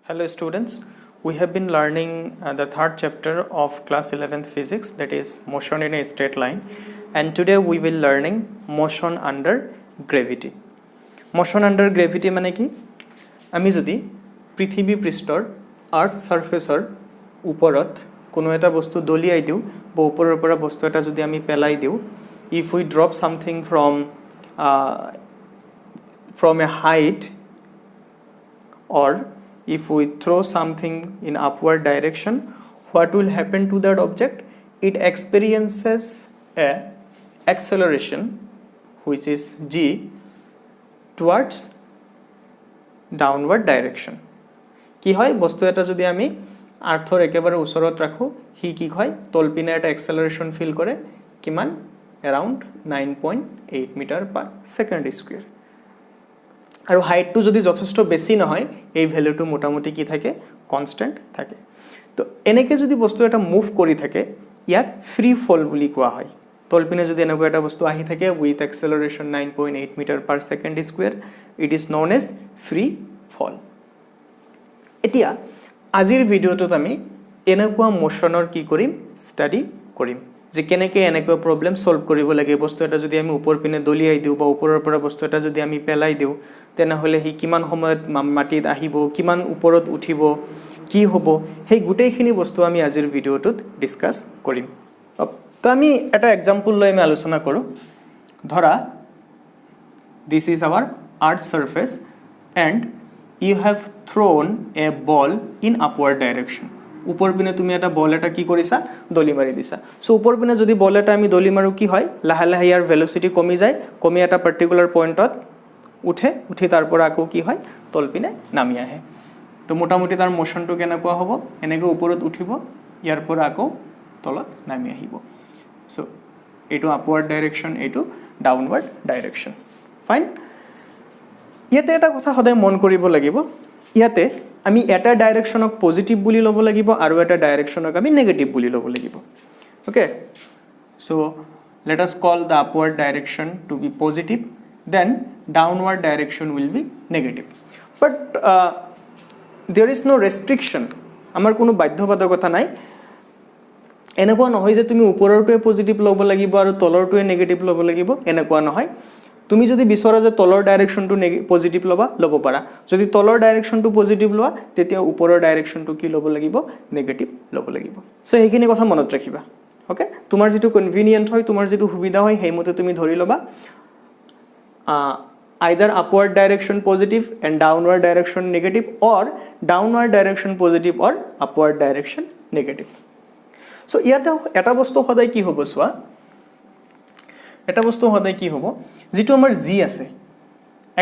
Hello students, we have been learning the third chapter of class 11th physics, that is motion in a straight line, and today we will learning motion under gravity. Motion under gravity মানে কি? আমি যদি পৃথিৱী পৃষ্ঠৰ আৰ্থ সাৰফেসৰ ওপৰত কোনো এটা বস্তু দলিয়াই দিও বা ওপৰৰ পৰা বস্তু এটা যদি আমি পেলাই দিও, if we drop something from a height or if we throw something in upward direction, what will happen to that object? It experiences a acceleration which is g towards downward direction. কি হয় বস্তু এটা যদি আমি আৰ্থৰ একেবাৰে ওচৰত ৰাখো হি কি হয় তলপিনে এটা এক্সেলাৰেশন ফিল কৰে কিমান around 9.8 metre per second square আৰু হাইটটো যদি যথেষ্ট বেছি নহয় এই ভ্যালুটো মোটামুটি কি থাকে কনস্ট্যান্ট থাকে তো এনেকে যদি বস্তু এটা মুভ কৰি থাকে ইয়াক ফ্ৰী ফল বুলি কোৱা হয় তলপিনে যদি এনেকুৱা এটা বস্তু আহি থাকে with acceleration 9.8 metre per second square it is known as free fall এতিয়া আজিৰ ভিডিওটোত আমি এনেকুৱা মোশনৰ কি কৰিম ষ্টাডি কৰিম যে কেনেকৈ এনেকুৱা প্ৰবলেম সলভ কৰিব লাগে বস্তু এটা যদি আমি ওপৰ পিনে দলিয়াই দিও বা ওপৰৰ পৰা বস্তু এটা যদি আমি পেলাই দিও তেনেহলে হি কিমান সময়ত মাটিত আহিব কিমান ওপৰত উঠিব কি হ'ব সেই গুটেইখিনি বস্তু আমি আজিৰ ভিডিওটোত ডিসকাস কৰিম তো আমি এটা এক্সাম্পল লৈ আমি আলোচনা কৰো ধৰা this is our earth surface and you have thrown a ball in upward direction উপৰ পিনে তুমি এটা বল এটা কি কৰিছা দলি মাৰি দিছা সো উপৰ পিনে যদি বল এটা আমি দলি মাৰো কি হয় লাহে লাহে ইয়াৰ ভেলোসিটি কমি যায় কমি এটা পাৰ্টিকুলাৰ পয়েন্টত উঠি তাৰ পৰা আকৌ কি হয় তলপিনে নামি আহে তো মোটামুটি তাৰ মোশনটো কেনেকুৱা হ'ব এনেকৈ ওপৰত উঠিব ইয়াৰ পৰা আকৌ তলত নামি আহিব সো এটো আপওয়াৰ্ড ডাইৰেকশন এটো ডাউনওয়াৰ্ড ডাইৰেকশন ফাইন ইয়াতে এটা কথা সদায় মন কৰিব লাগিব ইয়াতে আমি এটা ডাইৰেকশনক পজিটিভ বুলি লব লাগিব আৰু এটা ডাইরেকশনক আমি নেগেটিভ বুলি লব লাগিব okay so let us call the upward direction to be positive then downward direction will be negative but there is no restriction আমাৰ কোনো বাধ্যবাধকতা নাই এনেকুৱা নহয় যে তুমি ওপৰৰটোৱে পজিটিভ লব লাগিব আৰু তলৰটোৱে নেগেটিভ লব লাগিব এনেকুৱা নহয় তুমি যদি বিচৰা যে তলৰ ডাইৰেকশনটো পজিটিভ লব পাৰা যদি তলৰ ডাইৰেকশনটো পজিটিভ লোৱা তেতিয়া ওপৰৰ ডাইরেকশনটো কি লব লাগিব নেগেটিভ লব লাগিব সো এইখিনি কথা মনত ৰাখিবা ওকে তোমাৰ যেটো কনভিনিয়েন্ট হয় তোমাৰ যেটো সুবিধা হয় হেইমতে তুমি ধৰি লবা either upward direction positive and downward direction negative or downward direction positive or upward direction negative so ইয়াতে এটা বস্তু সদায় কি হ'ব সোৱা এটা বস্তু সদায় কি হ'ব যেটো আমাৰ g আছে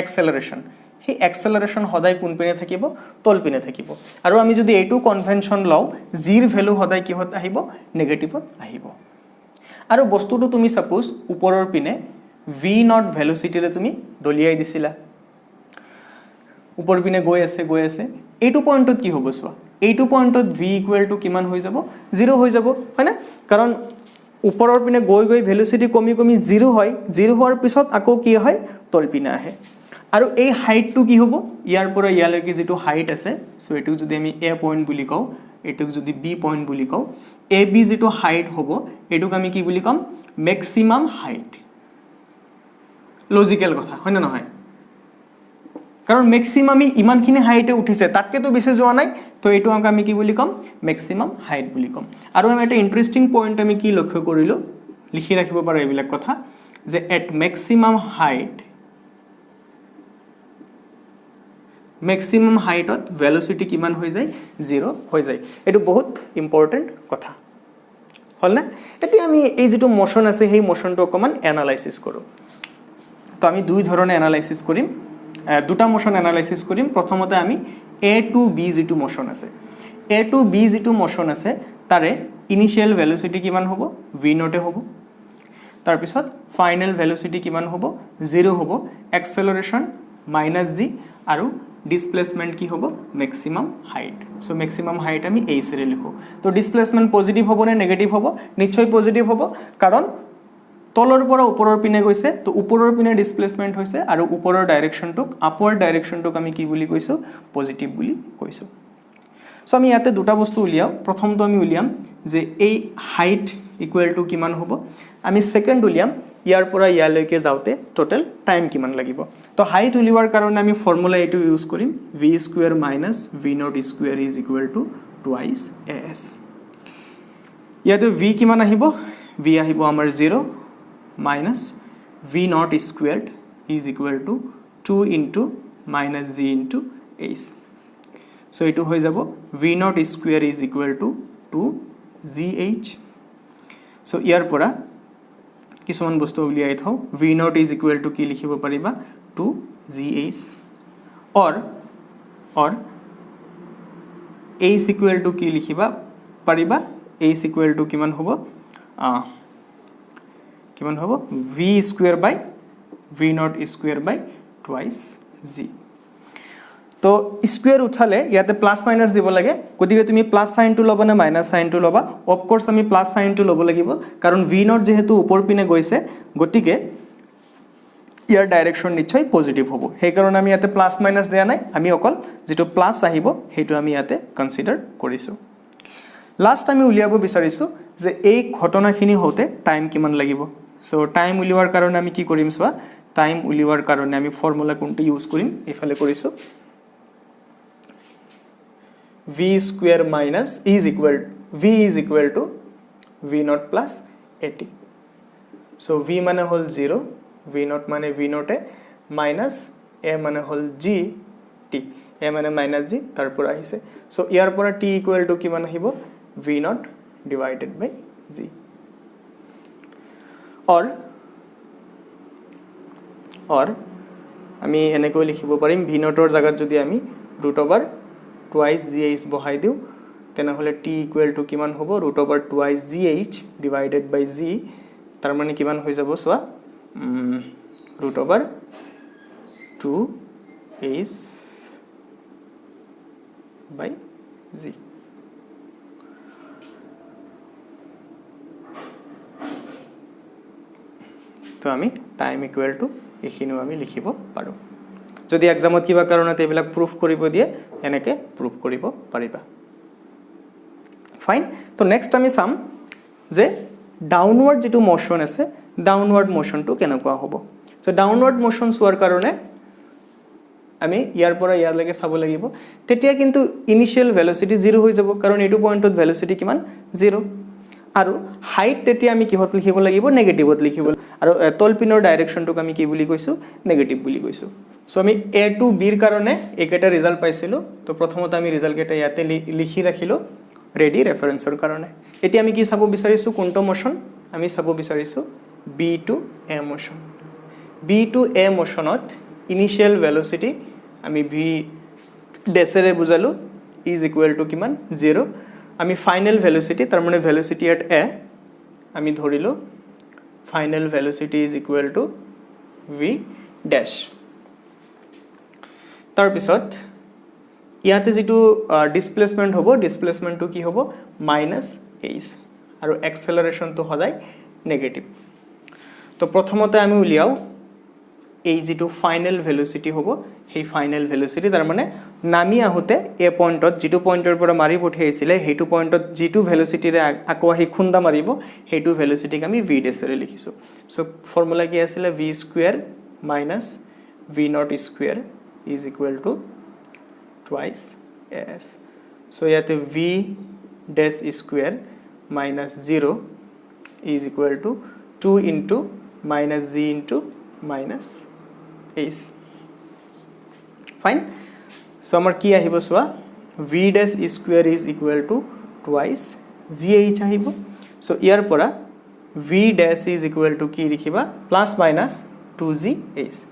এক্সেলাৰেশন সেই এক্সেলাৰেশন সদায় কোন পিনে থাকিব তল পিনে থাকিব আৰু আমি যদি এইটো কনভেনশন লও g ৰ ভ্যালু সদায় কি হত আহিব নেগেটিভত আহিব আৰু বস্তুটো তুমি সাপোজ ওপৰৰ পিনে v নট ভেলোসিটিৰে তুমি দলিয়াই দিছিলা ওপৰ পিনে গৈ আছে এইটো পয়েন্টত কি হ'ব সোৱা এইটো পয়েন্টত v ইকুৱেল টু কিমান হৈ যাব 0 হৈ যাব হয় না কাৰণ ওপৰৰ পিনে গৈ ভেলোসিটি কমি 0 হয় 0 হোৱাৰ পিছত আকৌ কি হয় তল পিনে আহে আৰু এই হাইটটো কি হ'ব ইয়াৰ পৰা ইয়ালৈকে যেটো হাইট আছে সো এটো যদি আমি a পয়েন্ট বুলি কও এটোক যদি b পয়েন্ট বুলি কও ab যেটো হাইট হ'ব এটোক আমি কি বুলি কম ম্যাক্সিমাম হাইট লজিক্যাল কথা হয় না নহয় কাৰণ ম্যাক্সিমামই ইমানখিনি হাইটে উঠিছে তাতকে তো বেছি যোৱা নাই তো এটো আমি কি বুলি কম ম্যাক্সিমাম হাইট বুলি কম আৰু আমি এটা ইন্টাৰেস্টিং পয়েন্ট আমি কি লক্ষ্য কৰিলো লিখি ৰাখিব পাৰো এইবিলাক কথা যে এট ম্যাক্সিমাম হাইটত ভেলোসিটি কিমান হৈ যায় 0 হৈ যায় এটো বহুত ইম্পৰ্টেন্ট কথা হল না এতিয়া আমি এই যেটো মোশন আছে সেই মোশনটো অকমান এনালাইসিস কৰো তো আমি দুই ধৰণে এনালাইসিস কৰিম দুটা মোশন এনালাইসিস কৰিম প্ৰথমতে আমি a to b যেটো মোশন আছে a to b যেটো মোশন আছে তাৰে ইনিশিয়াল ভেলোসিটি কিমান হ'ব v নট হ'ব তাৰ পিছত ফাইনাল ভেলোসিটি কিমান হ'ব 0 হ'ব এক্সেলাৰেশন -g আৰু ডিসপ্লেসমেন্ট কি হ'ব maximum height so maximum height আমি এই সেৰে লিখো তো ডিসপ্লেসমেন্ট পজিটিভ হ'ব নে নেগেটিভ হ'ব নিশ্চয় পজিটিভ হ'ব কাৰণ তলৰ পৰা ওপৰৰ পিনে গৈছে তো ওপৰৰ পিনে ডিসপ্লেসমেন্ট হৈছে আৰু ওপৰৰ ডাইরেকশনটোক আপওয়ার্ড ডাইরেকশনটোক আমি কি বুলি কৈছো পজিটিভ বুলি কৈছো সো আমি ইয়াতে দুটা বস্তু উলিয়াও প্ৰথমটো আমি উলিয়াম যে এই হাইট ইকুৱেল টু কিমান হ'ব আমি সেকেন্ড উলিয়াম ইয়াৰ পৰা ইয়ালৈকে যাওতে টোটাল টাইম কিমান লাগিব তো হাইট উলিওৱাৰ কাৰণে আমি ফৰ্মুলা এটো ইউজ কৰিম v square minus v not square is equal to twice as ইয়াতে v কিমান আহিব v আহিব আমাৰ 0 minus v naught squared is equal to 2 into minus g into h so এটো হৈ যাব v not square is equal to 2gh so ইয়াৰ পৰা কিছুমান বস্তু উলিয়াই থাও v naught is equal to কি লিখিব পাৰিবা 2gh or h equal to কি লিখিবা পাৰিবা h ইকুৱেল টু কিমান হ'ব v square by v not square by twice g তো স্কয়াৰ উঠালে ইয়াতে প্লাস মাইনাস দিব লাগে গতিকে তুমি প্লাস সাইনটো লবা না মাইনাস সাইনটো লবা অফ কোর্স আমি প্লাস সাইনটো লব লাগিব কাৰণ v নট যেহেতু উপৰ পিনে গৈছে গতিকে ইয়াৰ ডাইৰেকশন নিশ্চয় পজিটিভ হ'ব সেই কাৰণে আমি ইয়াতে প্লাস মাইনাস দিয়া নাই আমি অকল যেটো প্লাস আহিব হেতু আমি ইয়াতে কনসিডাৰ কৰিছো লাস্ট আমি উলিয়াব বিচাৰিছো যে এই ঘটনাখিনি হতে টাইম কিমান লাগিব সো টাইম উলিওৱাৰ কাৰণে আমি কি কৰিম সোৱা টাইম উলিওৱাৰ কাৰণে আমি ফৰ্মুলা কোনটো ইউজ কৰিম এফালে কৰিছো v square minus v is equal to v naught plus 80 so v মানে হল 0 v naught মানে v naught A minus a মানে হল g t a মানে minus g তারপর আহিছে so ইয়াৰ পৰা t equal to কিমান আহিব v naught divided by g or আমি এনেকৈ লিখিব পাৰিম v naught ৰ জায়গাত যদি আমি root over twice gh বহাই দিও তেনে হলে t equal to কিমান হ'ব root over twice gh divided by g তার মানে কিমান হৈ যাব সোৱা root over 2h by g তো আমি টাইম ইকুৱেল টু এখিনিও আমি লিখিব পাৰো যদি এক্সামত কিবা কাৰণতে এবিলাক প্ৰুফ কৰিব দিয়ে এনেকে প্ৰুফ কৰিব পাৰিবা ফাইন তো নেক্সট আমি সাম যে ডাউনৱাৰ্ড যেটো মোশন আছে ডাউনৱাৰ্ড মোশনটো কেনেকুৱা হ'ব সো ডাউনৱাৰ্ড মোশন সোৱাৰ কাৰণে আমি ইয়াৰ পৰা ইয়ালৈকে চাব লাগিব তেতিয়া কিন্তু ইনিশিয়াল ভেলোসিটি 0 হৈ যাব কাৰণ এটো পয়েন্টত ভেলোসিটি কিমান 0 আৰু হাইট তেতিয়া আমি কিহত লিখিব লাগিব নেগেটিভত লিখিব আৰু তলপিনৰ ডাইৰেকশনটোক আমি কি বুলি কৈছো নেগেটিভ বুলি কৈছো সো আমি a to b ৰ কাৰণে একেটা ৰিজাল্ট পাইছিলো তো প্ৰথমত আমি ৰিজাল্ট কেটা ইয়াতে লিখি ৰাখিলো ৰেডি ৰেফাৰেন্সৰ কাৰণে এতিয়া আমি কি চাব বিচাৰিছো কোনটো মোশন আমি চাব বিচাৰিছো b to a motion b to a মোশনত ইনিশিয়াল ভেলোসিটি আমি v ডেসেৰে বুজালো ইজ ইকুৱেল টু কিমান 0 আমি ফাইনাল ভেলোসিটি তাৰ মানে ভেলোসিটি এট a আমি ধৰিলো final velocity is equal two v dash তাৰ পিছত ইয়াতে যেটো ডিসপ্লেসমেন্ট হ'ব ডিসপ্লেসমেন্টটো কি হ'ব -h আৰু এক্সেলাৰেশনটো সদায় নেগেটিভ তো প্ৰথমতে আমি উলিয়াও এই যেটো ফাইনাল ভেলোসিটি হ'ব সেই ফাইনাল ভেলোসিটি তাৰ মানে নামি আহোতে এ পয়েন্টত যেটো পয়েন্টৰ পৰা মাৰি পঠিয়াইছিলে হেতু পয়েন্টত যেটো ভেলোসিটিৰে আকো আহি খুন্দা মাৰিব হেতু ভেলোসিটিক আমি v ডেসেৰে লিখিছো সো ফৰ্মুলা কি আছিল v square minus v not square is equal to twice as so yate v dash square minus 0 is equal to 2 into minus g into minus h fine so amar ki ahibo soa v dash square is equal to twice gh ahibo so iar pora v dash is equal to ki likhiba plus minus 2gh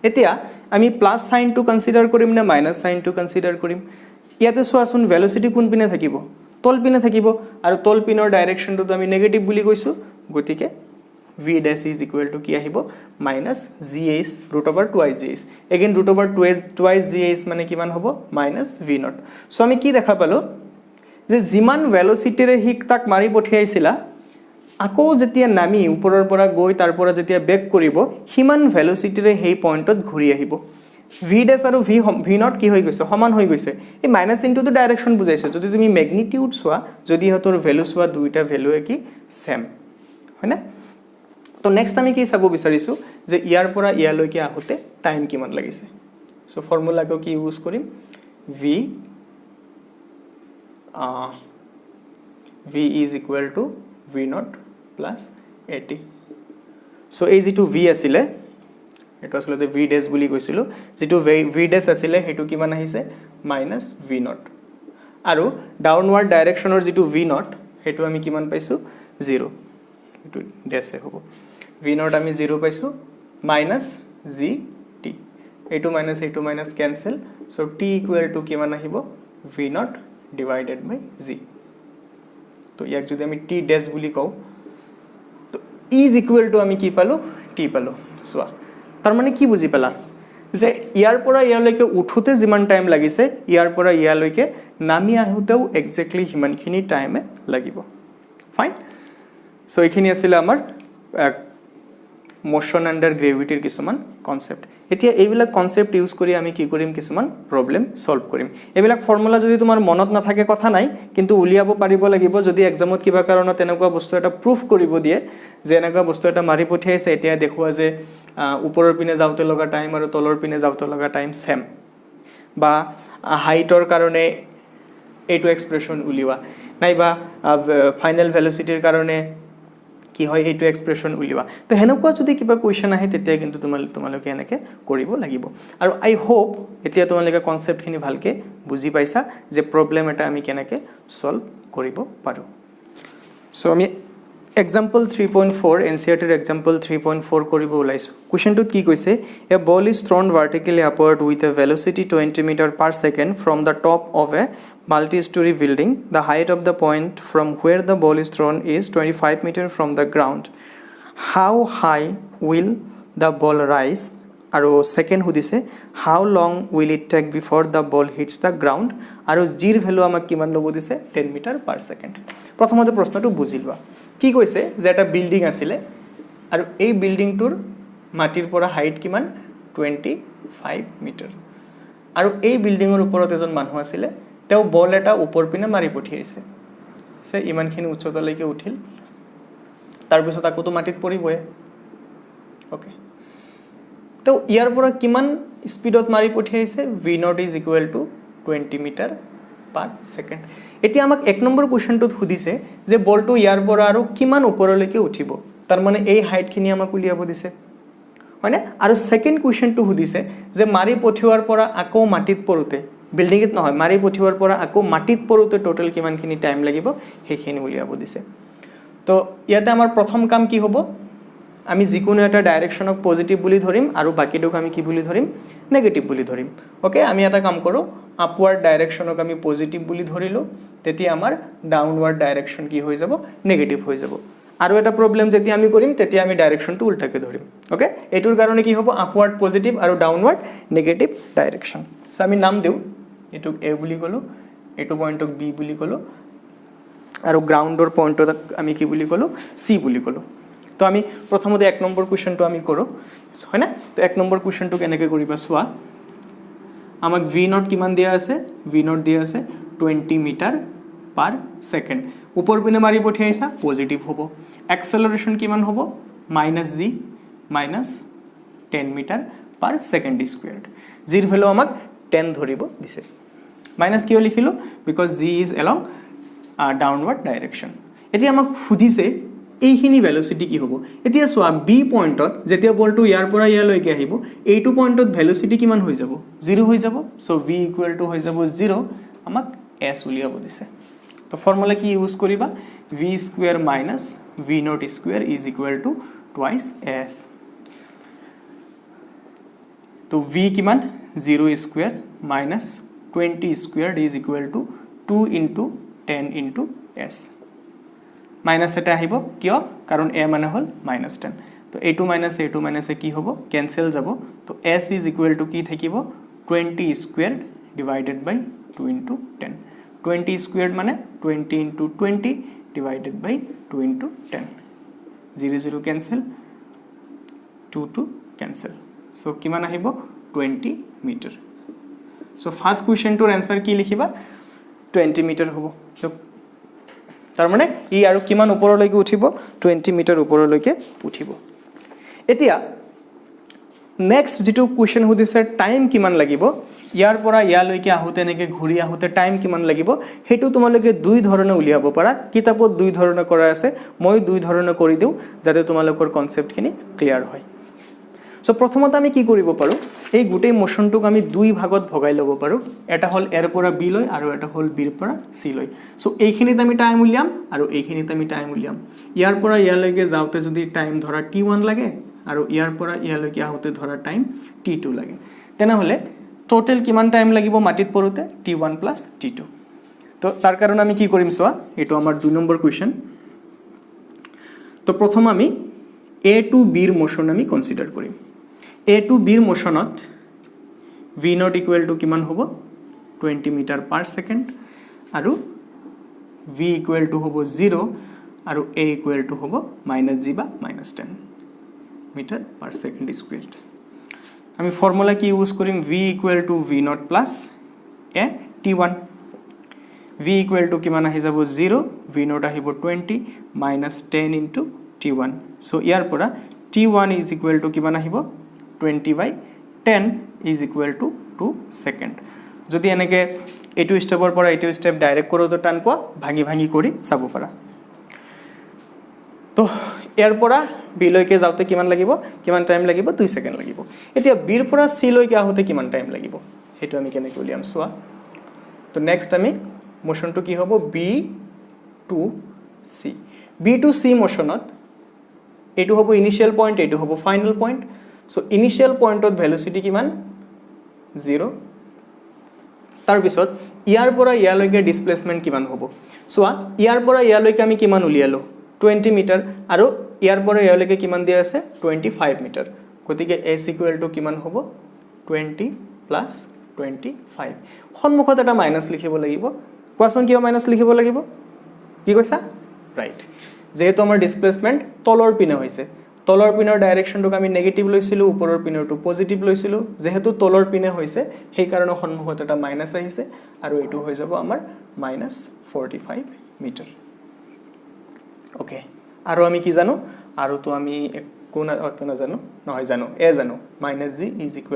এতিয়া আমি plus sign two consider কৰিম না minus sine two consider কৰিম ইয়াতে সোৱাচোন velocity কোন পিনে থাকিব তল পিনে থাকিব আৰু তল পিনৰ ডাইৰেকশনটো আমি নেগেটিভ বুলি কৈছো গতিকে v dash is equal to কি আহিব minus gh root over 2gh again root over 2gh মানে কিমান হ'ব minus v naught সো আমি কি দেখা পালো যে জিমান ভেলোসিটিৰে হিক তাক মাৰি পঠিয়াইছিলা আকো যেতিয়া নামি উপৰৰ পৰা গৈ তাৰ পৰা যেতিয়া বেক কৰিব হিমান ভেলোসিটিৰে হেই পয়েন্টত ঘূৰি আহিব ভি ডেছ আৰু ভি নট কি হৈ গৈছে সমান হৈ গৈছে এই মাইনাছ চিনটোতো ডাইৰেকশ্যন বুজাইছে যদি তুমি মেগনিটিউড চোৱা যদি ইহঁতৰ ভেলু চোৱা দুইটা ভেলুৱে কি ছেম হয়নে তো নেক্সট আমি কি চাব বিচাৰিছোঁ যে ইয়াৰ পৰা ইয়ালৈকে আহোঁতে টাইম কিমান লাগিছে চ' ফৰ্মুলাটো কি ইউজ কৰিম V V is equal two V naught plus 80 চ' এই যিটো ভি আছিলে এইটো আচলতে ভি ডেছ বুলি কৈছিলোঁ যিটো ভি ডেছ আছিলে সেইটো কিমান আহিছে মাইনাছ ভি নট আৰু ডাউনৱাৰ্ড ডাইৰেকশ্যনৰ যিটো ভি নট সেইটো আমি কিমান পাইছোঁ 0 এইটো ডেছে হ'ব ভি নট আমি 0 পাইছোঁ মাইনাছ জি টি এইটো minus cancel so' t equal to কিমান আহিব v nought divided by g তো ইয়াক যদি আমি টি ডেছ বুলি কওঁ তো ইজ ইকুৱেল টু আমি কি পালোঁ টি পালোঁ চোৱা তাৰমানে কি বুজি পালা যে ইয়াৰ পৰা ইয়ালৈকে উঠোতে যিমান টাইম লাগিছে ইয়াৰ পৰা ইয়ালৈকে নামি আহোঁতেও একজেক্টলি সিমানখিনি টাইমে লাগিব ফাইন চ' এইখিনি আছিলে আমাৰ মোশ্যন আণ্ডাৰ গ্ৰেভিটিৰ কিছুমান কনচেপ্ট এতিয়া এইবিলাক কনচেপ্ট ইউজ কৰি আমি কি কৰিম কিছুমান প্ৰব্লেম সলভ কৰিম এইবিলাক ফৰ্মুলা যদি তোমাৰ মনত নাথাকে কথা নাই কিন্তু উলিয়াব পাৰিব লাগিব যদি এক্সামত কিবা কাৰণত এনেকুৱা বস্তু এটা প্ৰুফ কৰিব দিয়ে যে এনেকুৱা বস্তু এটা মাৰি পঠিয়াইছে এতিয়া দেখুৱা যে ওপৰৰ পিনে যাওঁতে লগা টাইম আৰু তলৰ পিনে যাওঁতে লগা টাইম ছেম বা হাইটৰ কাৰণে এইটো এক্সপ্ৰেশ্যন উলিওৱা নাইবা ফাইনেল ভেলচিটিৰ কাৰণে কি হয় এইটো এক্সপ্ৰেশ্যন উলিওৱা তো সেনেকুৱা যদি কিবা কুৱেশ্যন আহে তেতিয়া কিন্তু তোমালোকে এনেকৈ কৰিব লাগিব আৰু আই হোপ এতিয়া তোমালোকে কনচেপ্টখিনি ভালকৈ বুজি পাইছা যে প্ৰব্লেম এটা আমি কেনেকৈ ছল্ভ কৰিব পাৰোঁ চ' আমি এক্সাম্পল 3.4 এনচিইআৰটিৰ এক্সাম্পল 3.4 কৰিব ওলাইছোঁ কুৱেশ্যনটোত কি কৈছে a ball is thrown vertically upward with a velocity 20 metre per second from the top of a multi-story building. The height of the point from where the ball is thrown is 25 meters from the ground. How high will the ball rise? আৰু second সুধিছে how long will it take before the ball hits the ground? আৰু zero value আমাক কিমান ল'ব দিছে 10 metre per second প্ৰথমতে প্ৰশ্নটো বুজি লোৱা কি কৈছে যে এটা বিল্ডিং আছিলে আৰু এই বিল্ডিংটোৰ মাটিৰ পৰা হাইট কিমান 25 মিটাৰ আৰু এই বিল্ডিঙৰ ওপৰত এজন মানুহ আছিলে তেওঁ বল এটা ওপৰ পিনে মাৰি পঠিয়াইছে সে ইমানখিনি উচ্চতালৈকে উঠিল তাৰপিছত আকৌতো মাটিত পৰিবই ওকে তো ইয়াৰ পৰা কিমান স্পীডত মাৰি পঠিয়াইছে v nought is equal to 20 metre per second এতিয়া আমাক এক নম্বৰ কুৱেশ্যনটোত সুধিছে যে বলটো ইয়াৰ পৰা আৰু কিমান ওপৰলৈকে উঠিব তাৰমানে এই হাইটখিনি আমাক উলিয়াব দিছে হয়নে আৰু ছেকেণ্ড কুৱেশ্যনটো সুধিছে যে মাৰি পঠিওৱাৰ পৰা আকৌ মাটিত পৰোতে বিল্ডিংত নহয় মাৰি পঠিওৱাৰ পৰা আকৌ মাটিত পৰোতে টোটাল কিমানখিনি টাইম লাগিব সেইখিনি উলিয়াব দিছে তো ইয়াতে আমাৰ প্ৰথম কাম কি হ'ব আমি যিকোনো এটা ডাইৰেকশ্যনক পজিটিভ বুলি ধৰিম আৰু বাকিটোক আমি কি বুলি ধৰিম নেগেটিভ বুলি ধৰিম ওকে আমি এটা কাম কৰোঁ আপৱাৰ্ড ডাইৰেকশ্যনক আমি পজিটিভ বুলি ধৰিলোঁ তেতিয়া আমাৰ ডাউনৱাৰ্ড ডাইৰেকশ্যন কি হৈ যাব নেগেটিভ হৈ যাব আৰু এটা প্ৰব্লেম যেতিয়া আমি কৰিম তেতিয়া আমি ডাইৰেকশ্যনটো উল্টাকৈ ধৰিম ওকে এইটোৰ কাৰণে কি হ'ব আপৱাৰ্ড পজিটিভ আৰু ডাউনৱাৰ্ড নেগেটিভ ডাইৰেকশ্যন চ' আমি নাম দিওঁ এইটোক এ বুলি ক'লোঁ এইটো পইণ্টক বি বুলি ক'লোঁ আৰু গ্ৰাউণ্ডৰ পইণ্টত আমি কি বুলি ক'লোঁ চি বুলি ক'লোঁ তো আমি প্ৰথমতে এক নম্বৰ কুৱেশ্যনটো আমি কৰোঁ হয়নে তো এক নম্বৰ কুৱেশ্যনটো কেনেকৈ কৰিবা চোৱা আমাক ভি নট কিমান দিয়া আছে ভি নট দিয়া আছে 20 মিটাৰ পাৰ ছেকেণ্ড ওপৰ পিনে মাৰি পঠিয়াইছা পজিটিভ হ'ব এক্সেলাৰেশ্যন কিমান হ'ব minus g minus 10 metre per second squared জিৰ ভেলু আমাক 10 ধৰিব দিছে মাইনাছ কিয় লিখিলোঁ because g is along downward direction এতিয়া আমাক সুধিছে এইখিনি ভেলচিটি কি হ'ব এতিয়া চোৱা বি পইণ্টত যেতিয়া বলটো ইয়াৰ পৰা ইয়ালৈকে আহিব এইটো পইণ্টত ভেলচিটি কিমান হৈ যাব 0 হৈ যাব চ' ভি ইকুৱেল টু হৈ যাব 0 আমাক এছ উলিয়াব দিছে তো ফৰ্মুলা কি ইউজ কৰিবা V square minus v naught square is equal to twice S তো ভি কিমান 0 square minus 20 square is equal to 2 into 10 into S minus এটা আহিব কিয় কাৰণ এ মানে হ'ল -10 তো এইটো মাইনাছে কি হ'ব কেনচেল যাব তো এছ ইজ ইকুৱেল টু কি থাকিব 20 স্কুৱেৰ ডিভাইডেড বাই 2 ইনটু 10 20 স্কুৱেৰ মানে 20 ইনটু 20 ডিভাইডেড বাই 2 ইনটু 10 0 0 কেনচেল 2 2 কেনচেল চ' কিমান আহিব 20 মিটাৰ সো ফাৰ্স্ট কোৱেশ্চনটোৰ আনসাৰ কি লিখিবা 20 মিটাৰ হ'ব তাৰ মানে ই আৰু কিমান ওপৰলৈকে উঠিব 20 মিটাৰ ওপৰলৈকে উঠিব এতিয়া নেক্সট যেটো কোৱেশ্চন সুধিছে টাইম কিমান লাগিব ইয়াৰ পৰা ইয়ালৈকে আহোতে নেকি ঘূৰি আহোতে টাইম কিমান লাগিব হেতু তোমালোকে দুই ধৰণে উলিয়াব পাৰা কিতাপত দুই ধৰণে কৰা আছে মই দুই ধৰণে কৰি দিও যাতে তোমালোকৰ কনসেপ্টখিনি ক্লিয়াৰ হয় সো প্ৰথমতে আমি কি কৰিব পাৰো এই গুটেই মোশনটোক আমি দুই ভাগত ভগাই লব পাৰো এটা হল এৰ পৰা বি লৈ আৰু এটা হল বিৰ পৰা সি লৈ সো এইখিনিত আমি টাইম উলিয়াম আৰু এইখিনিত আমি টাইম উলিয়াম ইয়াৰ পৰা ইয়ালৈকে যাওতে যদি টাইম ধৰা t1 লাগে আৰু ইয়াৰ পৰা ইয়ালৈকে আহোতে ধৰা টাইম t2 লাগে তেনেহলে টোটাল কিমান টাইম লাগিব মাটিত পৰোতে t1 + t2 তো তাৰ কাৰণে আমি কি কৰিম সোৱা এটো আমাৰ 2 নম্বৰ কোৱেশ্চন তো প্ৰথম আমি a to b ৰ মোশন আমি কনসিডাৰ কৰিম a to b ৰ মোশনত v0 = কিমান হ'ব 20 মিটাৰ পাৰ সেকেন্ড আৰু v = হ'ব 0 আৰু a = হ'ব -g বা -10 মিটাৰ পাৰ সেকেন্ড স্কয়াৰ আমি ফৰ্মুলা কি ইউজ কৰিম v = v0 + a t1 v = কিমান আহি যাব 0 v0 আহিব 20 -10 * t1 সো ইয়াৰ পৰা t1 = কিমান আহিব 20/10 = 2 সেকেন্ড যদি এনেকে এটো স্টেপৰ পৰা এটো স্টেপ ডাইৰেক্ট কৰোতে টান পোৱা ভাঙি ভাঙি কৰি চাব পাৰা তো ইয়াৰ পৰা বি লৈকে যাওতে কিমান লাগিব কিমান টাইম লাগিব 2 সেকেন্ড লাগিব এতিয়া বিৰ পৰা সি লৈকে আহোতে কিমান টাইম লাগিব হেতু আমি কেনেকৈ উলিয়াম সোৱা তো নেক্সট আমি মোশনটো কি হ'ব b to c মোশনত এটো হ'ব ইনিশিয়াল পয়েন্ট এটো হ'ব ফাইনাল পয়েন্ট সো ইনিশিয়াল পয়েন্টত ভেলোসিটি কিমান 0 তাৰ পিছত ইয়াৰ পৰা ইয়ালৈকে ডিসপ্লেসমেন্ট কিমান হ'ব সোৱা ইয়াৰ পৰা ইয়ালৈকে আমি কিমান উলিয়ালো 20 মিটাৰ আৰু ইয়াৰ পৰা ইয়ালৈকে কিমান দিয়া আছে 25 মিটাৰ গতিকে s = কিমান হ'ব 20 + 25 সন্মুখত এটা মাইনাস লিখিব লাগিব কোৱাচোন কিয় মাইনাস লিখিব লাগিব কি কৈছা ৰাইট যেহেতু আমাৰ ডিসপ্লেসমেন্ট তলৰ পিনে হৈছে তলৰ পিনৰ ডাইৰেকশনটোক আমি নেগেটিভ লৈছিলো ওপৰৰ পিনৰটো পজিটিভ লৈছিলো যেহেতু তলৰ পিনে হৈছে সেই কাৰণে সন্মুখত এটা মাইনাস আহিছে আৰু এটো হৈ যাব আমাৰ -45 মিটাৰ ওকে আৰু আমি কি জানো আৰু তো আমি কোন জানো নহয় জানো এ জানো -g =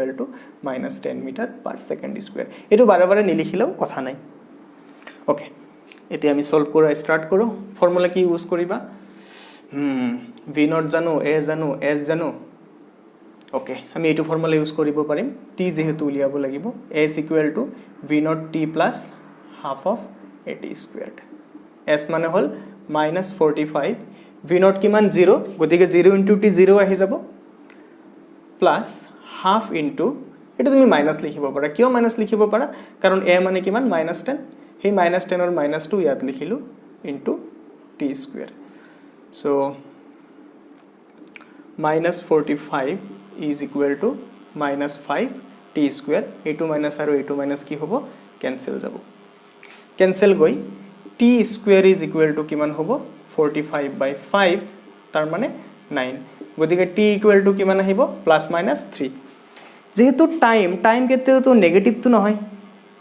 -10 metre per second square এটো বাৰে বাৰে নিলিখিলেও কথা নাই ওকে এতিয়া আমি সলভ কৰা স্টাৰ্ট কৰো ফৰ্মুলা কি ইউজ কৰিবা v0 জানো a জানো s জানো ওকে আমি এটো ফৰ্মুলা ইউজ কৰিব পাৰিম t যেহেতু উলিয়াব লাগিব a = v0 t + half of at squared s মানে হল -45 v0 কিমান 0 গতিকে 0 * t 0 আহি যাব প্লাস হাফ ইনটু এটা তুমি মাইনাস লিখিব পাৰা কিয় মাইনাস লিখিব পাৰা কাৰণ a মানে কিমান -10 সেই -10 ৰ -2 ইয়াত লিখিলো into t square so -45 = -5 t square এটো মাইনাস আৰু এটো মাইনাস কি হ'ব ক্যান্সেল যাব ক্যান্সেল গৈ t স্কয়ার = কিমান হ'ব 45/5 তাৰ মানে 9 গতিকে t = কিমান আহিব +-3 যেহেতু টাইম কেতেও তো নেগেটিভ তো নহয়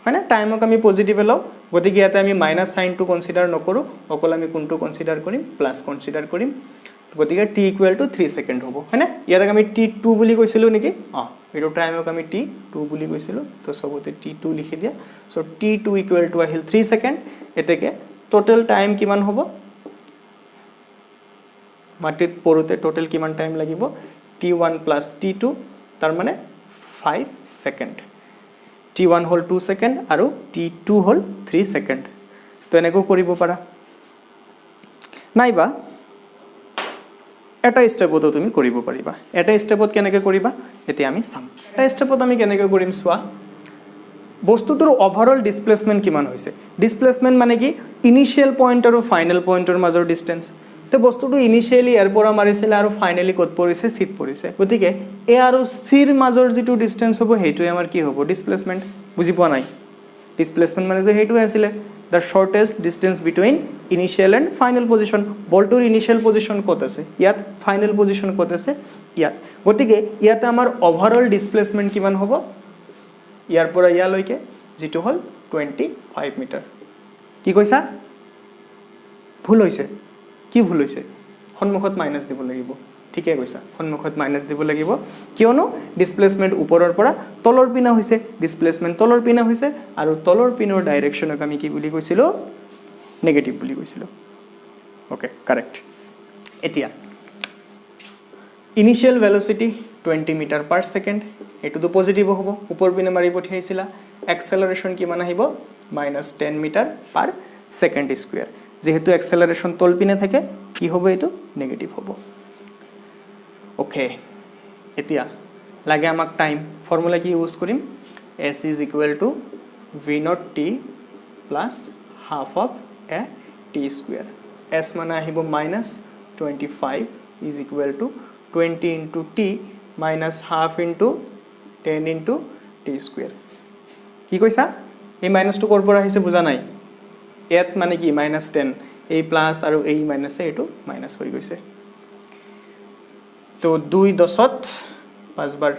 হয় না টাইমক আমি পজিটিভ লও গতিকে ইয়াতে আমি মাইনাস সাইনটো কনসিডাৰ নকৰো অকল আমি কোনটো কনসিডাৰ কৰিম প্লাস কনসিডাৰ কৰিম গতিকে t = 3 সেকেন্ড হ'ব হয় না ইয়াতে আমি t2 বুলি কৈছিলো নেকি এটো টাইমক আমি t2 বুলি কৈছিলো তো সবতে t2 লিখি দিয়া সো t2 = আহিল 3 সেকেন্ড এতেকে টোটাল টাইম কিমান হ'ব মাটিত পৰোতে টোটাল কিমান টাইম লাগিব t1 + t2 তাৰ মানে 5 সেকেন্ড t1 হল 2 সেকেন্ড আৰু t2 হল 3 সেকেন্ড তো এনেকৈ কৰিব পাৰা নাইবা এটা স্টেপত তুমি কৰিব পাৰিবা এটা স্টেপত কেনেকৈ কৰিবা এতিয়া আমি চাম এটা স্টেপত আমি কেনেকৈ কৰিম সোৱা বস্তুটোৰ ওভাৰঅল ডিসপ্লেসমেন্ট কিমান হৈছে ডিসপ্লেসমেন্ট মানে কি ইনিশিয়াল পয়েন্ট আৰু ফাইনাল পয়েন্টৰ মাজৰ ডিসটেন্স তো বস্তুটো ইনিশিয়ালি এৰ পৰা মাৰিছিল আৰু ফাইনালি কত পৰিছে সিট পৰিছে গতিকে এ আৰু সিৰ মাজৰ যেটো ডিসটেন্স হ'ব হেতু আমাৰ কি হ'ব ডিসপ্লেসমেন্ট বুজি পোৱা নাই ডিসপ্লেসমেন্ট মানে তো হেইটো আছিল the shortest distance between initial and final position বলটোৰ ইনিশিয়াল পজিশন কত আছে ইয়াত ফাইনাল পজিশন কত আছে ইয়াত গতিকে ইয়াতে আমাৰ ওভাৰঅল ডিসপ্লেসমেন্ট কিমান হ'ব ইয়াৰ পৰা ইয়ালৈকে যেটো হল 25 মিটাৰ কি কৈছা ভুল হৈছে কি ভুল হৈছে সন্মুখত মাইনাস দিব লাগিব ঠিকই কৈছা সন্মুখত মাইনাস দিব লাগিব কিয়নো ডিসপ্লেসমেন্ট ওপৰৰ পৰা তলৰ পিনা হৈছে ডিসপ্লেসমেন্ট তলৰ পিনা হৈছে আৰু তলৰ পিনৰ ডাইৰেকশনক আমি কি বুলি কৈছিলো নেগেটিভ বুলি কৈছিলো ওকে কাৰেক্ট এতিয়া initial velocity 20 metre per second এটো তো পজিটিভ হ'ব ওপৰ পিনে মাৰি পঠিয়াইছিলা এক্সেলাৰেশন কিমান আহিব -10 মিটাৰ পাৰ সেকেন্ড স্কয়াৰ যেহেতু এক্সেলারেশন তল পিনে থাকে কি হবে এটো নেগেটিভ হবে ওকে এতিয়া লাগে আমাক টাইম ফর্মুলা কি use Karim s = v0t plus half of a t square s মানে আহিব -25 = 20 into t minus half into 10 into t square কি কইছা এই মাইনাসটো কৰ পৰা আহিছে বুজা নাই এত মানে কি -10 এই প্লাস আৰু এই মাইনাস এটো মাইনাস হৈ গৈছে তো 2 10ত 5 বার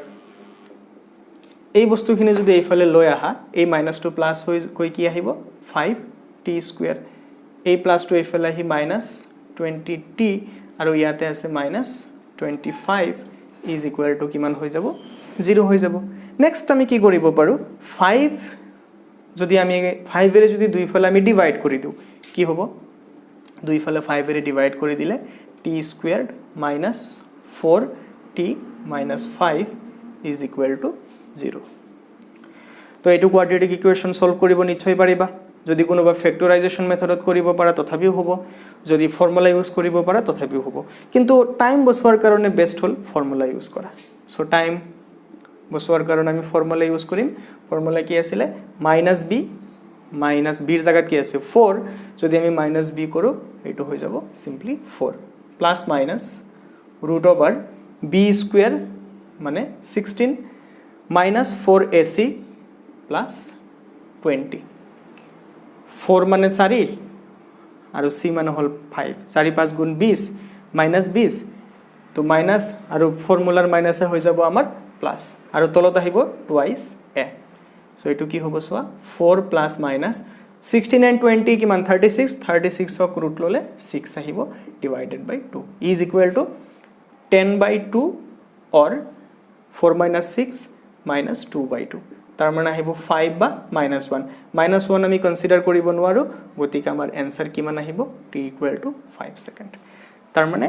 এই বস্তুখিনি যদি এইফালে লৈ আহা এই মাইনাসটো প্লাস হৈ কৈ কি আহিব 5t স্কয়ার এই প্লাসটো এইফালে আহি -20t আৰু ইয়াতে আছে -25 = কিমান হৈ যাব 0 হৈ যাব নেক্সট আমি কি কৰিব পাৰো 5 যদি আমি 5 এৰে যদি দুই ফালে আমি ডিভাইড কৰি দিও কি হ'ব দুই ফালে 5 এৰে ডিভাইড কৰি দিলে t স্কয়াৰ্ড - 4t - 5 = 0 তো এটো কোয়াড্ৰেটিক ইকুয়েশন সলভ কৰিব নিশ্চয় পাৰিবা যদি কোনোবা ফ্যাক্টৰাইজেশন মেথডত কৰিব পাৰা তথাপিও হ'ব যদি ফৰ্মুলা ইউজ কৰিব পাৰা তথাপিও হ'ব কিন্তু টাইম বচোৱাৰ কাৰণে বেস্ট হল ফৰ্মুলা ইউজ কৰা সো টাইম বসোৱাৰ কাৰণে আমি ফৰ্মুলা ইউজ কৰিম ফৰ্মুলা কি আছিল -b - b এৰ জায়গাত কি আছে 4 যদি আমি -b কৰো এটো হৈ যাব simply 4 plus minus √b square মানে 16 -4ac প্লাস 20 4 মানে 4 আৰু c মানে হল 5 4 5 গুণ 20 -20 তো মাইনাস আৰু ফৰ্মুলাৰ মাইনাসে হৈ যাব আমাৰ প্লাস আৰু তলত আহিব টুৱাইস a সো এটো কি হ'ব সোৱা 4 প্লাস মাইনাস 16 and 20 কিমান 36 ক ৰুট ললে 6 আহিব divided by 2 is equal to 10/2 or 4 - 6 - 2/2 তাৰ মানে আহিব 5 বা -1 -1 আমি কনসিডাৰ কৰিব নোৱাৰো গতিকে আমাৰ आंसर কিমান আহিব t = 5 সেকেন্ড তাৰ মানে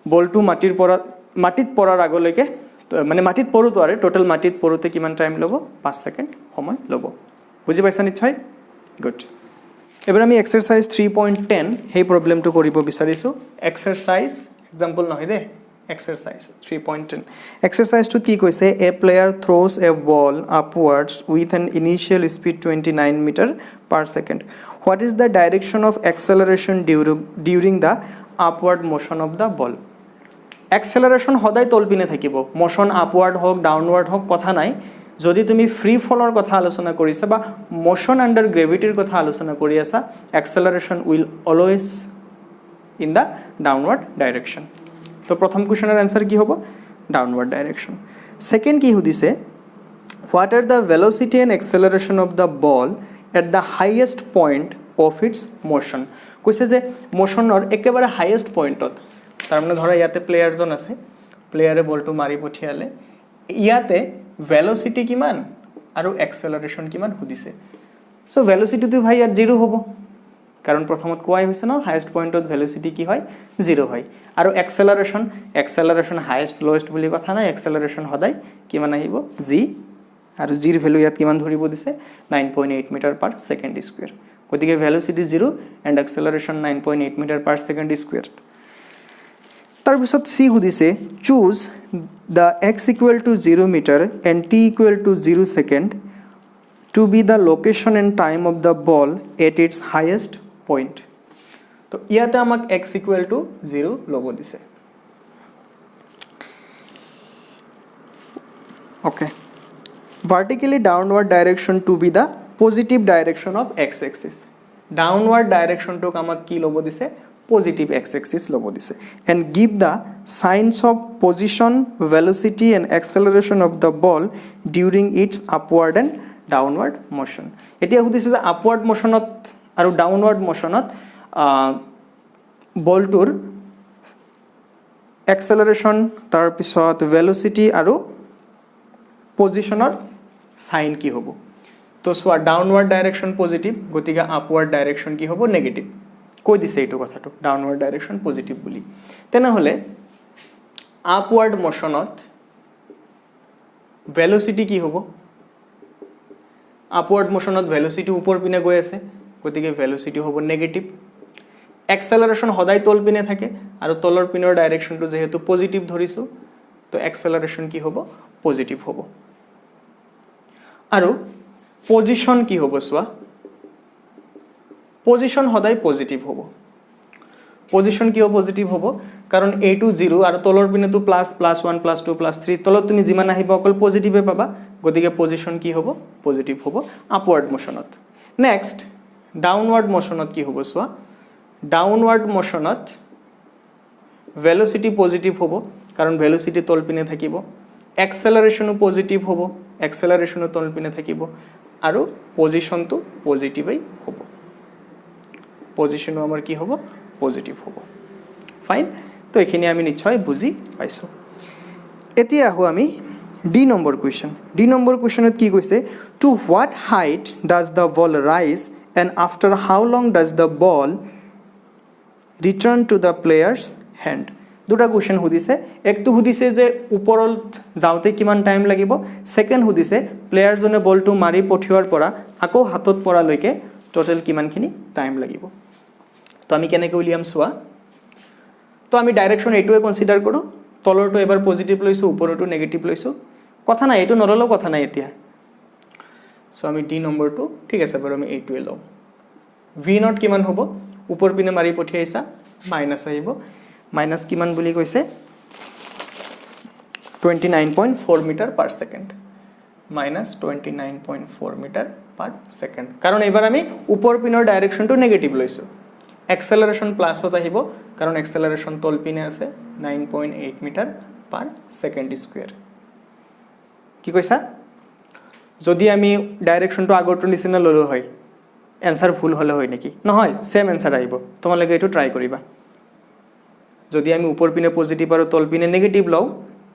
বলটো মাটিত পৰাৰ আগলৈকে মানে মাটিত পৰুতো আৰে টোটাল মাটিত পৰুতে কিমান টাইম লব 5 সেকেন্ড সময় লব বুজি পাইছা নিশ্চয় গুড এবাৰ আমি এক্সাৰসাইজ 3.10 হেই প্ৰবলেমটো কৰিব বিচাৰিছো এক্সারসাইজ এক্সাম্পল নহয় দে exercise 3.10 exercise to কি কৈছে a player throws a ball upwards with an initial speed 29 meter per second what is the direction of acceleration during the upward motion of the ball acceleration সদায় তলপিনে থাকিব motion upward হোক downward হোক কথা নাই যদি তুমি ফ্রি ফলৰ কথা আলোচনা কৰিছা বা motion under gravity ৰ কথা আলোচনা কৰি আছা acceleration will always in the downward direction তো প্রথম কোশ্চেনের आंसर কি হবে ডাউনওয়ার্ড ডাইরেকশন সেকেন্ড কি হদিছে what are the velocity and acceleration of the ball at the highest point of its motion কইছে যে মোশনৰ একেবাৰে হাইয়েস্ট পয়েন্টত তাৰ মানে ধৰা ইয়াতে প্লেয়াৰ জন আছে প্লেয়াৰে বলটো মাৰি পঠিয়ালে ইয়াতে ভেলোসিটি কিমান আৰু অ্যাক্সেলারেশন কিমান হদিছে সো ভেলোসিটি তো ভাই আর 0 হ'ব কারণ প্রথমত কোয়াই হইছে না হাইয়েস্ট পয়েন্টত ভেলোসিটি কি হয় 0 হয় আর অ্যাক্সেলারেশন হাইয়েস্ট লোয়েস্ট বলি কথা না অ্যাক্সেলারেশন হদাই কিমান আহিব g আর g এর ভ্যালু ইয়াত কিমান ধরিব দিছে 9.8 মিটার পার সেকেন্ড স্কয়ার গতিকে velocity 0 and acceleration 9.8 metre per second square তার পিছত c হদিছে choose the x = 0 metre and t = 0 second to be the location and time of the ball at its highest point তো ইয়াতে আমাক x = 0 লব দিছে okay vertically downward direction to be the positive direction of x axis downward ডাইৰেকশ্যনটোক আমাক কি ল'ব দিছে পজিটিভ এক্স এক্সিছ ল'ব দিছে and give the signs of position velocity and acceleration of the ball during its upward and downward motion এতিয়া সুধিছে যে আপৱাৰ্ড মোশ্যনত আৰু ডাউনৱাৰ্ড মোশ্যনত বলটোৰ এক্সেলাৰেশ্যন তাৰপিছত ভেলোচিটি আৰু পজিশ্যনৰ চাইন কি হ'ব তো চোৱা ডাউনৱাৰ্ড ডাইৰেকশ্যন পজিটিভ গতিকে আপৱাৰ্ড ডাইৰেকশ্যন কি হ'ব নেগেটিভ কৈ দিছে এইটো কথাটো ডাউনৱাৰ্ড ডাইৰেকশ্যন পজিটিভ বুলি তেনেহ'লে আপৱাৰ্ড মোশ্যনত ভেলোচিটি কি হ'ব আপৱাৰ্ড মোশ্যনত ভেলোচিটি ওপৰ পিনে গৈ আছে গতিকে ভেলোচিটি হ'ব নেগেটিভ এক্সেলাৰেশ্যন সদায় তল পিনে থাকে আৰু তলৰ পিনৰ ডাইৰেকশ্যনটো যেহেতু পজিটিভ ধৰিছোঁ তো এক্সেলাৰেশ্যন কি হ'ব পজিটিভ হ'ব আৰু পজিশ্যন কি হ'ব চোৱা পজিশ্যন সদায় পজিটিভ হ'ব পজিশ্যন কিয় পজিটিভ হ'ব কাৰণ এইটো 0 আৰু তলৰ পিনেতো প্লাছ প্লাছ 1 প্লাছ 2 প্লাছ 3 তলত তুমি যিমান আহিবা অকল পজিটিভে পাবা গতিকে পজিশ্যন কি হ'ব পজিটিভ হ'ব আপৱাৰ্ড মোশ্যনত নেক্সট ডাউনৱাৰ্ড মোশ্যনত কি হ'ব চোৱা ডাউনৱাৰ্ড মোশ্যনত ভেলোচিটি পজিটিভ হ'ব কাৰণ ভেলোচিটি তল পিনে থাকিব এক্সেলাৰেশ্যনো পজিটিভ হ'ব এক্সেলাৰেশ্যনো তল পিনে থাকিব আৰু পজিশ্যনটো পজিটিভেই হ'ব পজিশ্যনো আমাৰ কি হ'ব পজিটিভ হ'ব ফাইন তো এইখিনি আমি নিশ্চয় বুজি পাইছোঁ এতিয়া আহোঁ আমি d number question d number কুৱেশ্যনত কি কৈছে to what height does the ball rise and after how long does the ball return to the player's hand দুটা কুৱেশ্যন সুধিছে একটো সুধিছে যে ওপৰত যাওঁতে কিমান টাইম লাগিব ছেকেণ্ড সুধিছে প্লেয়াৰজনে বলটো মাৰি পঠিওৱাৰ পৰা আকৌ হাতত পৰালৈকে টোটেল কিমানখিনি টাইম লাগিব তো আমি কেনেকৈ উলিয়াম চোৱা তো আমি ডাইৰেকশ্যন এইটোৱে কনচিডাৰ কৰোঁ তলৰটো এবাৰ পজিটিভ লৈছোঁ ওপৰতো নেগেটিভ লৈছোঁ কথা নাই এইটো নল'লেও কথা নাই এতিয়া চ' আমি ডি নম্বৰটো ঠিক আছে বাৰু আমি এইটোৱে লওঁ ভি নট কিমান হ'ব ওপৰ পিনে মাৰি পঠিয়াইছা মাইনাছ আহিব মাইনাছ কিমান বুলি কৈছে 29.4 metre per second minus 29.4 metre per second কাৰণ এইবাৰ আমি ওপৰ পিনৰ ডাইৰেকশ্যনটো নেগেটিভ লৈছোঁ এক্সেলাৰেশ্যন প্লাছত আহিব কাৰণ এক্সেলাৰেশ্যন তল পিনে আছে 9.8 মিটাৰ পাৰ ছেকেণ্ড স্কুৱেৰ কি কৈছা যদি আমি ডাইৰেকশ্যনটো আগৰটো নিচিনা ল'লোঁ হয় এনসাৰ ভুল হ'লে হয় নেকি নহয় সেম এনসাৰ আহিব তোমালোকে এইটো ট্ৰাই কৰিবা যদি আমি ওপৰ পিনে পজিটিভ আৰু তল পিনে নেগেটিভ লওঁ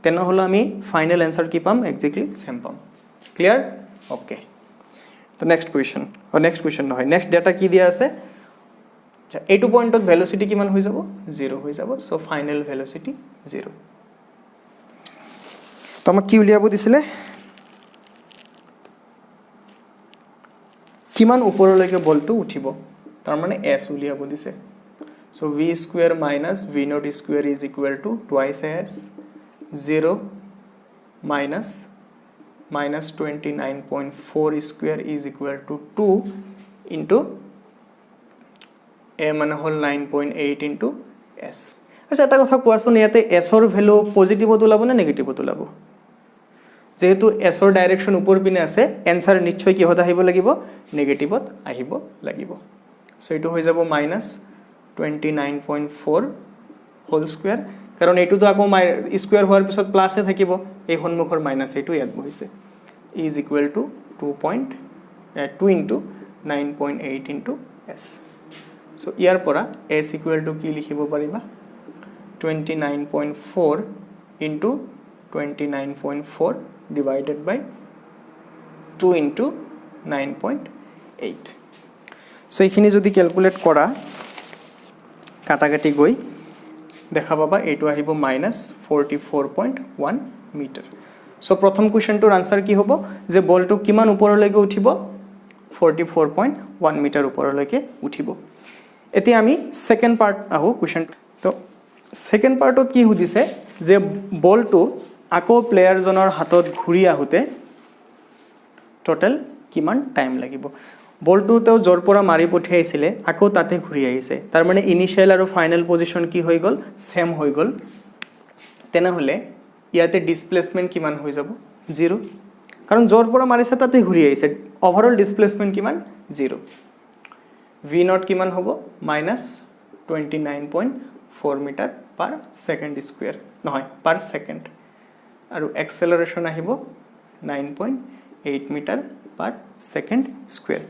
তেনেহ'লে আমি ফাইনেল এনসাৰ কি পাম এক্সাক্টলি সেম পাম ক্লিয়াৰ ওকে তো নেক্সট কুৱেশ্যন নহয় নেক্সট ডেটা কি দিয়া আছে আচ্ছা এইটো পইণ্টত ভেলোচিটি কিমান হৈ যাব 0 হৈ যাব চ' ফাইনেল ভেলোচিটি 0 তো আমাক কি উলিয়াব দিছিলে কিমান ওপৰলৈকে বলটো উঠিব তাৰ মানে এছ উলিয়াব দিছে so' v square minus v naught square is equal to twice s 0 minus 29.4 square is equal to 2 into a মানে হ'ল 9.8 ইনটু এছ আচ্ছা এটা কথা কোৱাচোন ইয়াতে এছৰ ভেলু পজিটিভত ওলাব নে নেগেটিভত ওলাব যেহেতু এছৰ ডাইৰেকশ্যন ওপৰ পিনে আছে এনসাৰ নিশ্চয় কিহত আহিব লাগিব নেগেটিভত আহিব লাগিব চ' এইটো হৈ যাব মাইনাছ 29.4 হোল স্কুৱেৰ কাৰণ এইটোতো আকৌ স্কুৱেৰ হোৱাৰ পিছত প্লাছে থাকিব এই সন্মুখৰ মাইনাছ এইটো ইয়াত বহিছে is equal to 2 into 9.8 into s so' ইয়াৰ পৰা এছ ইকুৱেল টু কি লিখিব পাৰিবা 29.4 into 29.4 divided by 2 into 9.8 so এইখিনি যদি ক্যালকুলেট কৰা কাটাকাটি গৈ দেখা পাবা এইটো আহিব -44.1 মিটাৰ সো প্ৰথম কোৱেশ্চনটোৰ আনসাৰ কি হ'ব যে বলটো কিমান ওপৰলৈকে উঠিব 44.1 মিটাৰ ওপৰলৈকে উঠিব এতিয়া আমি সেকেন্ড পাৰ্ট আহো কোৱেশ্চন তো সেকেন্ড পাৰ্টত কি সুধিছে যে বলটো আকৌ প্লেয়াৰজনৰ হাতত ঘূৰি আহোতে টোটাল কিমান টাইম লাগিব বলটো তেও জোৰ পৰা মাৰি পঠিয়াইছিলে আকৌ তাতে ঘূৰি আহিছে তাৰ মানে ইনিশিয়াল আৰু ফাইনেল পজিশন কি হৈ গল সেম হৈ গল তেনেহলে ইয়াতে ডিসপ্লেসমেন্ট কিমান হৈ যাব 0 কাৰণ জৰ পৰা মাৰিছে তাতে ঘূৰি আহিছে ওভাৰঅল ডিসপ্লেসমেন্ট কিমান 0 v নট কিমান হ'ব -29.4 মিটাৰ পাৰ সেকেন্ড স্কয়াৰ নহয় পাৰ সেকেন্ড আৰু এক্সেলাৰেশন আহিব 9.8 metre per second square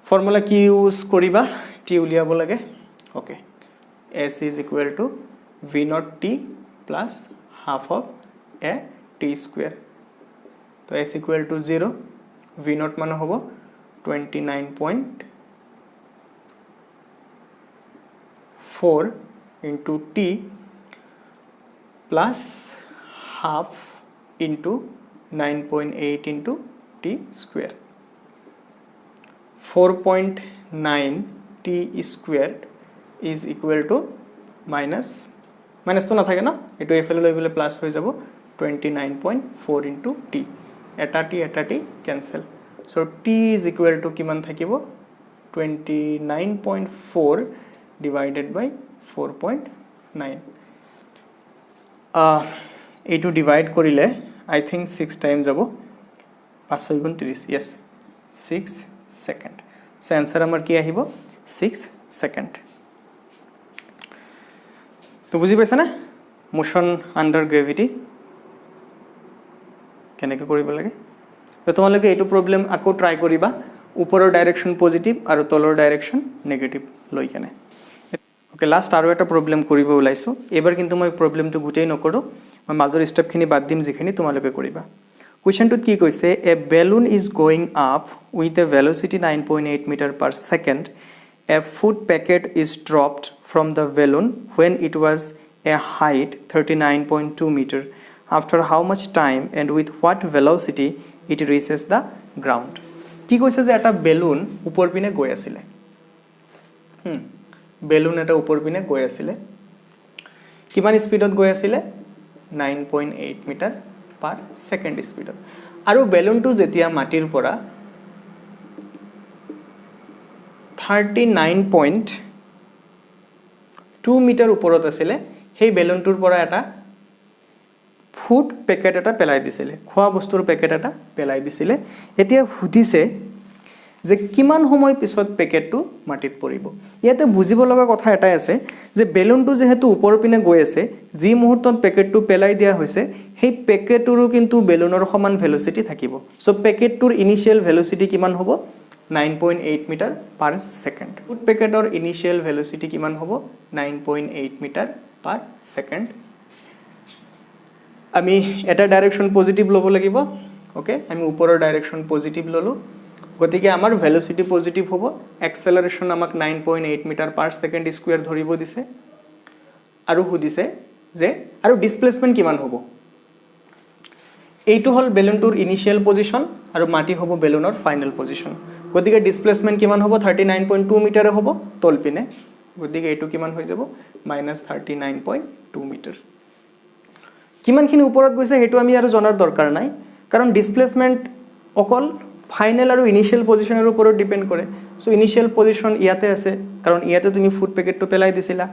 formula কি ইউজ কৰিবা t উলিয়াব লাগে okay s is equal to v naught t plus half of a t square तो s equal to 0 v naught मान होबो 29.4 into t plus half into 9.8 into t square 4.9 t squared is equal to minus তো না থাকে না এটো এফেলে লৈ গলে প্লাস হৈ যাব 29.4 into t এটা t cancel so t is equal to কিমান থাকিব 29.4 divided by 4.9 এইটো ডিভাইড কৰিলে I think 6 times যাব 5 গুণ 30 yes 6 second so answer আমাৰ কি আহিব 6 second তো বুজি পাইছা না মোশন আন্ডাৰ গ্ৰেভিটি কেনেকৈ কৰিব লাগে তো তোমালোকে এইটো প্ৰবলেম আকৌ ট্ৰাই কৰিবা ওপৰৰ ডাইৰেকশন পজিটিভ আৰু তলৰ ডাইৰেকশন নেগেটিভ লৈ কেনে ওকে লাষ্ট আৰু এটা প্ৰবলেম কৰিব ওলাইছো এবাৰ কিন্তু মই প্ৰবলেমটো গুটেই নকৰো মই মাজৰ ষ্টেপখিনি বাদ দিম যিখিনি তোমালোকে কৰিবা কোৱেশ্চনটোত কি কৈছে a balloon is going up with a velocity 9.8 metre per second a food packet is dropped from the balloon when it was a height 39.2 meter after how much time and with what velocity it reaches the ground কি কৈছে যে এটা balloon উপৰ পিনে গৈ আছিল balloon এটা উপৰ পিনে গৈ আছিল কিমান স্পিডত গৈ আছিল 9.8 মিটাৰ পাৰ সেকেন্ড স্পিডত আৰু বেলুনটো যেতিয়া মাটিৰ পৰা 39.2 মিটাৰ ওপৰত আছিল সেই বেলুনটোৰ পৰা এটা ফুড পেকেট এটা পেলাই দিছিল খোৱা বস্তুৰ পেকেট এটা পেলাই দিছিল এতিয়া হুদিছে যে কিমান সময় পিছত পেকেটটো মাটিত পৰিব ইয়াতে বুজিব লগা কথা এটাই আছে যে বেলুনটো যেহেতু ওপৰ পিনে গৈ আছে যি মুহূৰ্তত পেকেটটো পেলাই দিয়া হৈছে সেই পেকেটৰো কিন্তু বেলুনৰ সমান ভেলোসিটি থাকিব সো পেকেটটোৰ ইনিশিয়াল ভেলোসিটি কিমান হ'ব 9.8 মিটাৰ পাৰ সেকেন্ড ফুড পেকেটৰ ইনিশিয়াল ভেলোসিটি কিমান হ'ব 9.8 মিটাৰ পাৰ সেকেন্ড আমি এটা ডাইৰেকশন পজিটিভ লব লাগিব ওকে আমি ওপৰৰ ডাইৰেকশন পজিটিভ ললো গতিকে আমাৰ ভেলোসিটি পজিটিভ হ'ব এক্সেলাৰেশন আমাক 9.8 মিটাৰ পাৰ সেকেন্ড স্কয়াৰ ধৰিব দিছে আৰু হুদিছে যে আৰু ডিসপ্লেসমেন্ট কিমান হ'ব এইটো হল বেলুনটোৰ ইনিশিয়াল পজিশন আৰু মাটি হ'ব বেলুনৰ ফাইনাল পজিশন গতিকে ডিসপ্লেসমেন্ট কিমান হ'ব 39.2 মিটাৰ হ'ব তলপিনে গতিকে এইটো কিমান হৈ যাব -39.2 মিটাৰ কিমানখিনি ওপৰত গৈছে হেতু আমি আৰু জনাৰ দৰকাৰ নাই কাৰণ ডিসপ্লেসমেন্ট অকল ফাইনাল আৰু ইনিশিয়াল পজিশনৰ ওপৰত ডিপেন্ড কৰে সো ইনিশিয়াল পজিশন ইয়াতে আছে কাৰণ ইয়াতে তুমি ফুড পেকেটটো পেলাই দিছিলা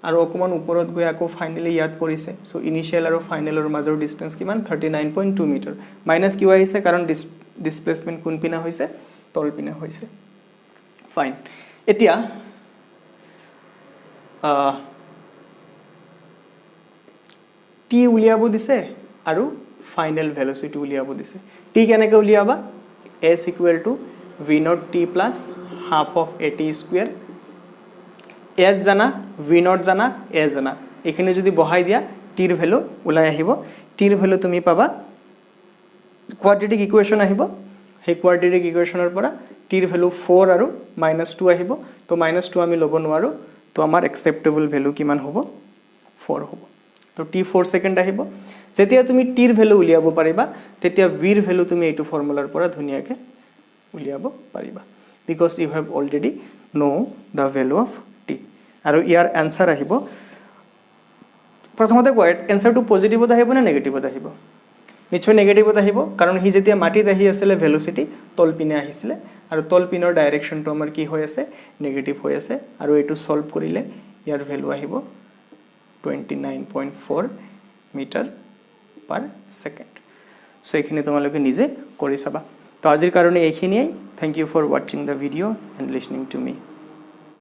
আৰু অকমান ওপৰত গৈ আকৌ ফাইনালি ইয়াত পৰিছে সো ইনিশিয়াল আৰু ফাইনালৰ মাজৰ ডিসটেন্স কিমান 39.2 মিটাৰ মাইনাস কিউ আহিছে কাৰণ ডিসপ্লেসমেন্ট কোন পিনে হৈছে তল পিনে হৈছে ফাইন এতিয়া টি উলিয়াব দিছে আৰু ফাইনাল ভেলোসিটি উলিয়াব দিছে টি কেনেকৈ উলিয়াবা s equal to v naught t plus half of at square s জানা v naught জানা a জানা এখানে যদি বহাই দিয়া t এর ভ্যালু ওলাই আহিব t এর ভ্যালু তুমি পাবা কোয়াড্রেটিক ইকুয়েশন আহিব সেই কোয়াড্রেটিক ইকুয়েশনৰ পৰা t এৰ ভ্যালু 4 আৰু -2 আহিব তো -2 আমি লব নোৱাৰো তো আমাৰ একসেপ্টেবল ভ্যালু কিমান হ'ব 4 হ'ব তো t 4 সেকেন্ড আহিব যেতিয়া তুমি t এর ভ্যালু উলিয়াব পাৰিবা তেতিয়া v এৰ ভ্যালু তুমি এইটো ফৰ্মুলাৰ পৰা ধুনিয়াকে উলিয়াব পাৰিবা because you have already know the value of t আৰু ইয়াৰ आंसर আহিব প্ৰথমতে কোৱাত आंसरটো পজিটিভত আহিব না নেগেটিভত আহিব নিশ্চয় নেগেটিভত আহিব কাৰণ হি যেতিয়া মাটিত আহি আছিল ভেলোসিটি তলপিনে আহিছিল আৰু তলপিনৰ ডাইৰেকশনটো আমাৰ কি হৈ আছে নেগেটিভ হৈ আছে আৰু এটো সলভ কৰিলে ইয়াৰ ভ্যালু আহিব 29.4 মিটাৰ per second সো এইখিনি তোমালোকে নিজে কৰি চাবা। তো আজিৰ কাৰণে এইখিনিয়ে। থ্যাংক ইউ ফৰ ৱাচিং the video' and listening to me.